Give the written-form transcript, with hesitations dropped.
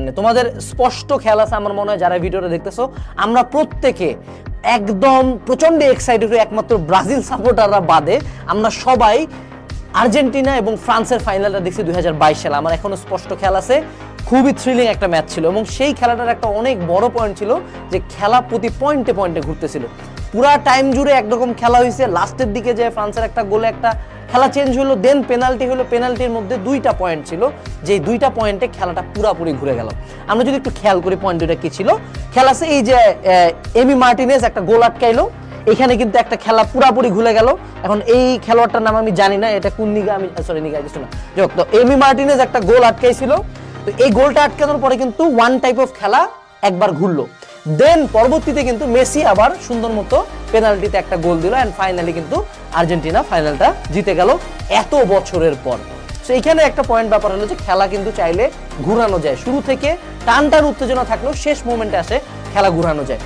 সামনে। তোমাদের স্পষ্ট খেয়াল আছে আমার মনে হয় যারা ভিডিওটা দেখতেছো, আমরা প্রত্যেকে একদম প্রচন্ড এক্সাইটেড হয়ে, একমাত্র ব্রাজিল সাপোর্টাররা বাদে আমরা সবাই আর্জেন্টিনা এবং ফ্রান্সের ফাইনালটা দেখছি 2022 সালে। আমার এখনো স্পষ্ট খেয়াল আছে, খুবই থ্রিলিং একটা ম্যাচ ছিল এবং সেই খেলাটার একটা অনেক বড় পয়েন্ট ছিল যে খেলা প্রতি পয়েন্টে পয়েন্টে ঘুরতেছিল। পুরা টাইম জুড়ে একরকম খেলা হয়েছে, লাস্টের দিকে যে ফ্রান্সের একটা গোলে একটা খেলা চেঞ্জ হলো, দেন পেনাল্টি হলো, পেনাল্টির মধ্যে 2টা পয়েন্ট ছিল, যে 2টা পয়েন্টে খেলাটা পুরাপুরি ঘুরে গেল। আমরা যদি একটু খেয়াল করি পয়েন্ট দুটা কি ছিল, খেলাছে এই যে এমি মার্টিনেজ একটা গোল আটকাইলো, এখানে কিন্তু একটা খেলা পুরাপুরি ঘুরে গেল। এখন এই খেলোয়াড়টার নাম আমি জানি না, এটা কোন নিগা, আমি সরি নিগা কিছু না, যাই হোক, তো এমি মার্টিনেজ একটা গোল আটকাইছিল। তো এই গোলটা আটকানোর পরে কিন্তু ওয়ান টাইপ অফ খেলা একবার ঘুরলো, দেন পরবর্তীতে কিন্তু মেসি আবার সুন্দর মতো পেনাল্টিতে একটা গোল দিল, এন্ড ফাইনালি কিন্তু আর্জেন্টিনা ফাইনালটা জিতে গেল এত বছরের পর। তো এইখানে একটা পয়েন্ট ব্যাপার হলো যে খেলা কিন্তু চাইলে ঘুরানো যায়, শুরু থেকে টান টান উত্তেজনা থাকলেও শেষ মোমেন্টে আসে খেলা ঘুরানো যায়।